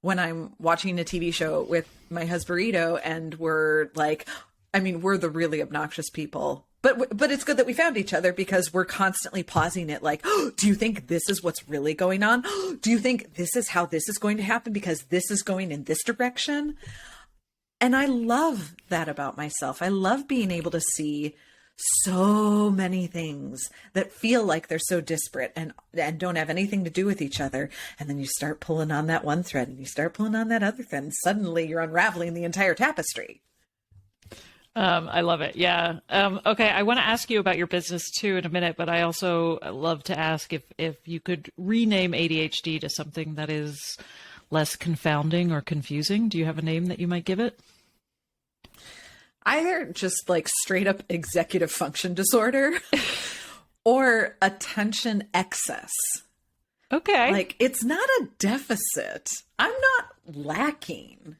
when I'm watching a TV show with my husbandito and we're like, I mean, we're the really obnoxious people. But it's good that we found each other because we're constantly pausing it like, oh, do you think this is what's really going on? Do you think this is how this is going to happen because this is going in this direction? And I love that about myself. I love being able to see so many things that feel like they're so disparate and don't have anything to do with each other. And then you start pulling on that one thread and you start pulling on that other thread and suddenly you're unraveling the entire tapestry. I love it. Yeah. Okay. I want to ask you about your business too in a minute, but I also love to ask if you could rename ADHD to something that is less confounding or confusing. Do you have a name that you might give it? Either just like straight up executive function disorder or attention excess. Okay. Like, it's not a deficit. I'm not lacking.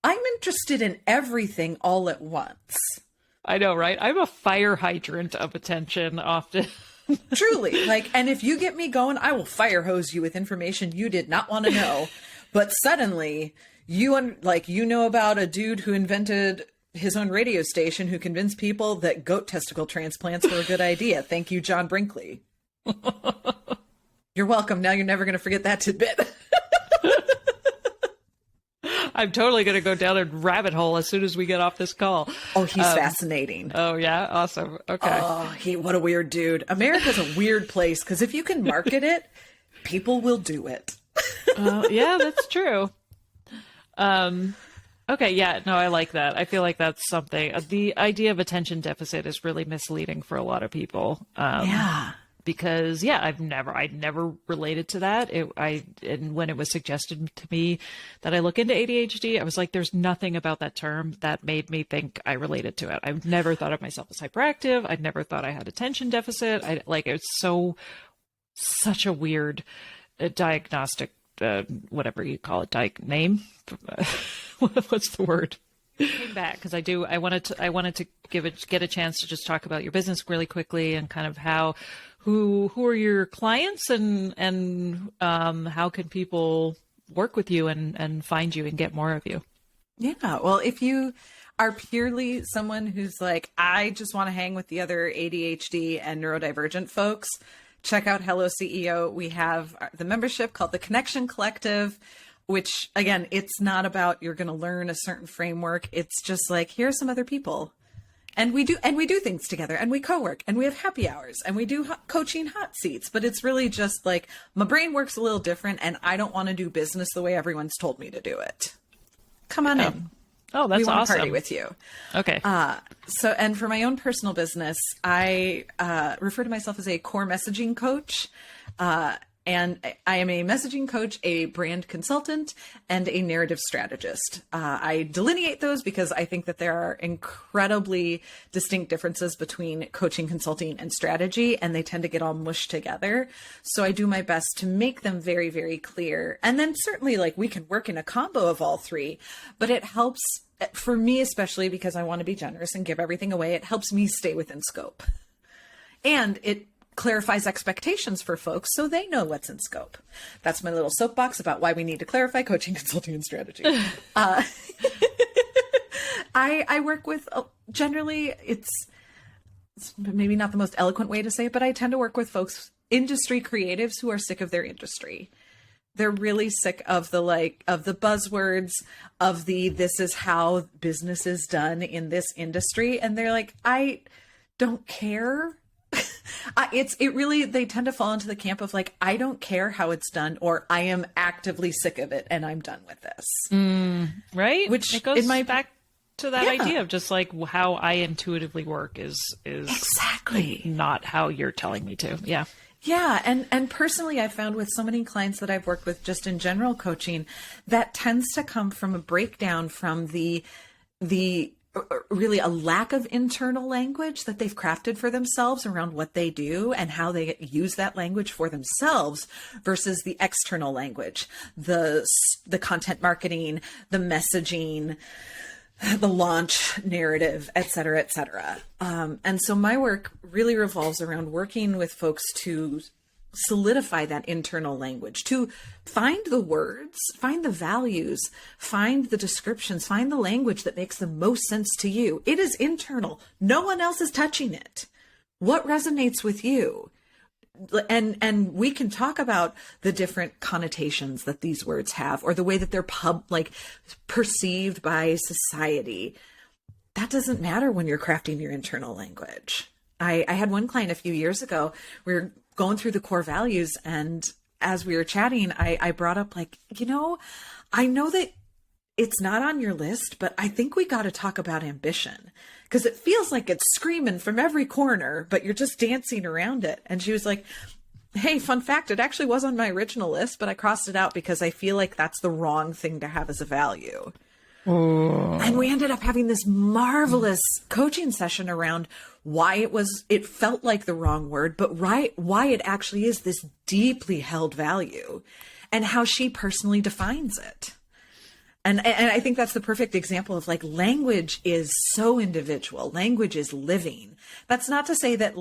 I'm interested in everything all at once. I know, right? I'm a fire hydrant of attention often. Truly. Like, and if you get me going, I will fire hose you with information you did not want to know. But suddenly you know about a dude who invented his own radio station who convinced people that goat testicle transplants were a good idea. Thank you, John Brinkley. You're welcome. Now you're never going to forget that tidbit. I'm totally going to go down a rabbit hole as soon as we get off this call. Oh, he's fascinating. Oh, yeah? Awesome. Okay. Oh, what a weird dude. America's a weird place because if you can market it, people will do it. Yeah, that's true. Okay, yeah, no, I like that. I feel like that's something. The idea of attention deficit is really misleading for a lot of people. Yeah. Because I'd never related to that. And when it was suggested to me that I look into ADHD, I was like, there's nothing about that term that made me think I related to it. I've never thought of myself as hyperactive. I'd never thought I had attention deficit. It's such a weird diagnostic, whatever you call it, name. What's the word? Came back because I wanted to get a chance to just talk about your business really quickly and kind of who are your clients and how can people work with you and find you and get more of you? Yeah, well, if you are purely someone who's like, I just want to hang with the other ADHD and neurodivergent folks, check out Hello CEO. We have the membership called the Connection Collective. which again, it's not about you're going to learn a certain framework. It's just like, here are some other people. And we do things together, and we co-work, and we have happy hours, and we do coaching hot seats. But it's really just like, my brain works a little different, and I don't want to do business the way everyone's told me to do it. Come on in. Oh, that's we want awesome. to party with you. Okay. And for my own personal business, I refer to myself as a core messaging coach. And I am a messaging coach, a brand consultant, and a narrative strategist. I delineate those because I think that there are incredibly distinct differences between coaching, consulting, and strategy, and they tend to get all mushed together. So I do my best to make them very, very clear. And then certainly, like, we can work in a combo of all three, but it helps, for me especially, because I want to be generous and give everything away, it helps me stay within scope. And it clarifies expectations for folks so they know what's in scope. That's my little soapbox about why we need to clarify coaching, consulting, and strategy. I work with, generally, it's maybe not the most eloquent way to say it, but I tend to work with folks, industry creatives who are sick of their industry. They're really sick of the buzzwords, of this is how business is done in this industry. And they're like, I don't care. They tend to fall into the camp of like, I don't care how it's done, or I am actively sick of it and I'm done with this. Right. Which it goes back to that idea of just like how I intuitively work is exactly not how you're telling me to. Yeah. Yeah. And personally, I found with so many clients that I've worked with just in general coaching, that tends to come from a breakdown from the really a lack of internal language that they've crafted for themselves around what they do and how they use that language for themselves versus the external language, the content marketing, the messaging, the launch narrative, et cetera, et cetera. And so my work really revolves around working with folks to solidify that internal language, to find the words, find the values, find the descriptions, find the language that makes the most sense to you. It is internal. No one else is touching it. What resonates with you? And we can talk about the different connotations that these words have, or the way that they're perceived by society. That doesn't matter when you're crafting your internal language. I had one client a few years ago. We were going through the core values, and as we were chatting, I brought up like, I know that it's not on your list, but I think we got to talk about ambition, because it feels like it's screaming from every corner, but you're just dancing around it. And she was like, hey, fun fact, it actually was on my original list, but I crossed it out because I feel like that's the wrong thing to have as a value. Oh. And we ended up having this marvelous coaching session around why it felt like the wrong word, but why it actually is this deeply held value, and how she personally defines it. And I think that's the perfect example of like, language is so individual. Language is living. That's not to say that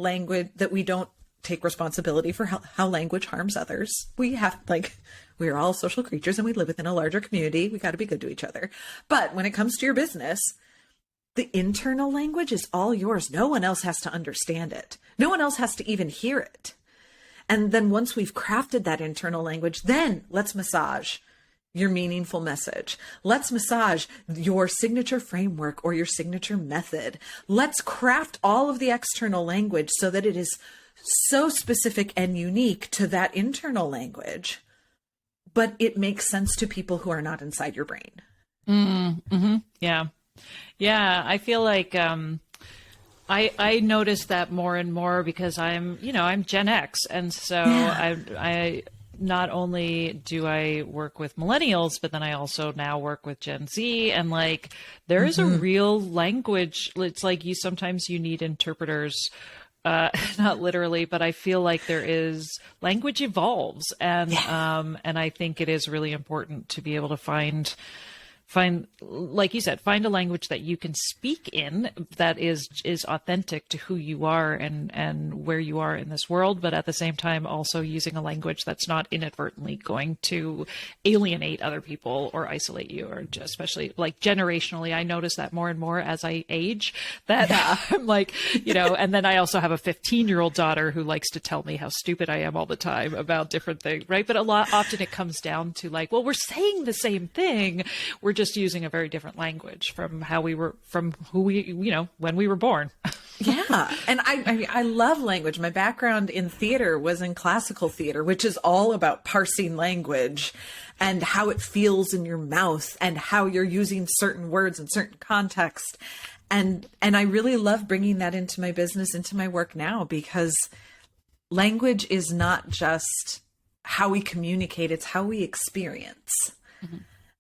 we don't take responsibility for how language harms others. We're all social creatures and we live within a larger community. We got to be good to each other. But when it comes to your business, the internal language is all yours. No one else has to understand it. No one else has to even hear it. And then once we've crafted that internal language, then let's massage your meaningful message. Let's massage your signature framework or your signature method. Let's craft all of the external language so that it is so specific and unique to that internal language, but it makes sense to people who are not inside your brain. Mm-hmm. Yeah. Yeah. I feel like, I notice that more and more because I'm Gen X. And so I not only do I work with millennials, but then I also now work with Gen Z, and like, there is a real language. It's like sometimes you need interpreters, not literally, but I feel like language evolves, and I think it is really important to be able to find like you said, find a language that you can speak in that is authentic to who you are and where you are in this world, but at the same time also using a language that's not inadvertently going to alienate other people or isolate you, or just, especially like generationally. I notice that more and more as I age, that I'm like, and then I also have a 15-year-old daughter who likes to tell me how stupid I am all the time about different things, right? But often it comes down to like, well, we're saying the same thing, we're just using a very different language from who we, when we were born. Yeah. And I love language. My background in theater was in classical theater, which is all about parsing language and how it feels in your mouth and how you're using certain words in certain context. And I really love bringing that into my business, into my work now, because language is not just how we communicate, it's how we experience. Mm-hmm.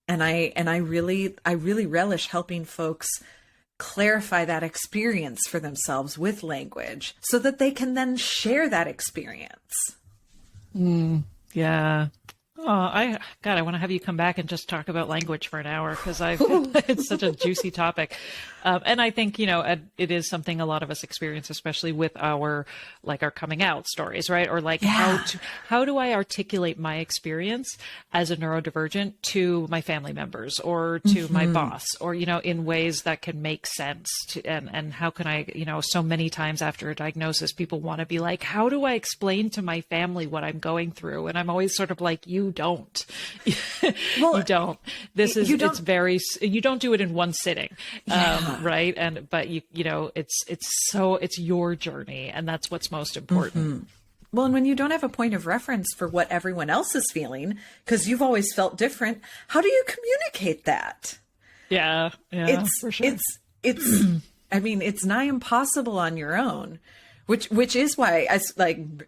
And I really relish helping folks clarify that experience for themselves with language so that they can then share that experience. Yeah. Oh, I want to have you come back and just talk about language for an hour, because it's such a juicy topic. And I think, it is something a lot of us experience, especially with our coming out stories, right? Or how do I articulate my experience as a neurodivergent to my family members or to my boss, or, in ways that can make sense and how can I, so many times after a diagnosis, people want to be like, how do I explain to my family what I'm going through? And I'm always sort of like, you don't. Well, you don't. You don't do it in one sitting. Right. But it's your journey, and that's what's most important. Well, and when you don't have a point of reference for what everyone else is feeling, because you've always felt different, how do you communicate that? Yeah, for sure. It's I mean, it's nigh impossible on your own. Which is why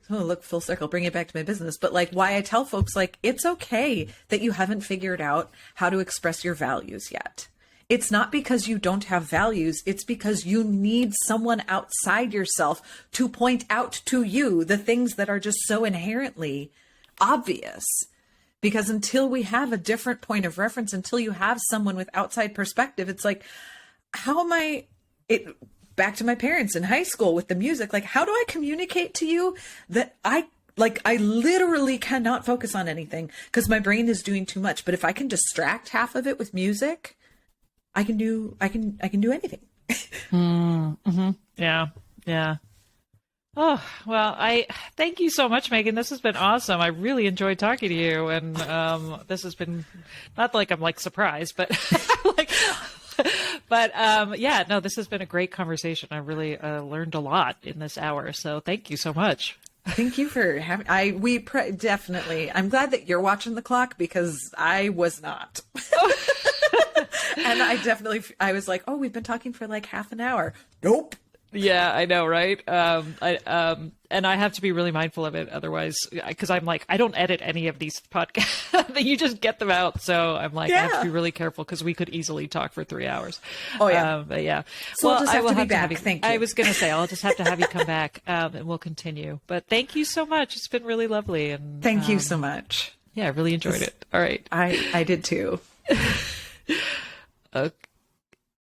look, full circle, bring it back to my business. But why I tell folks, it's okay that you haven't figured out how to express your values yet. It's not because you don't have values. It's because you need someone outside yourself to point out to you the things that are just so inherently obvious. Because until we have a different point of reference, until you have someone with outside perspective, it's like, how am I... Back to my parents in high school with the music, how do I communicate to you that I literally cannot focus on anything because my brain is doing too much. But if I can distract half of it with music, I can do anything. Mm-hmm. Yeah. Oh, well, I thank you so much, Megan. This has been awesome. I really enjoyed talking to you. And this has been not like I'm surprised, but this has been a great conversation. I really learned a lot in this hour. So thank you so much. Thank you for having. Definitely. I'm glad that you're watching the clock because I was not. And I was like, oh, we've been talking for half an hour. Nope. Yeah, I know, right? And I have to be really mindful of it. Otherwise, because I'm I don't edit any of these podcasts. You just get them out. So I'm I have to be really careful because we could easily talk for 3 hours. Oh, yeah. But yeah. So I'll just have to be back. Thank you. I was going to say, I'll just have to have you come back and we'll continue. But thank you so much. It's been really lovely. And thank you so much. Yeah, I really enjoyed it. All right. I did too. Okay.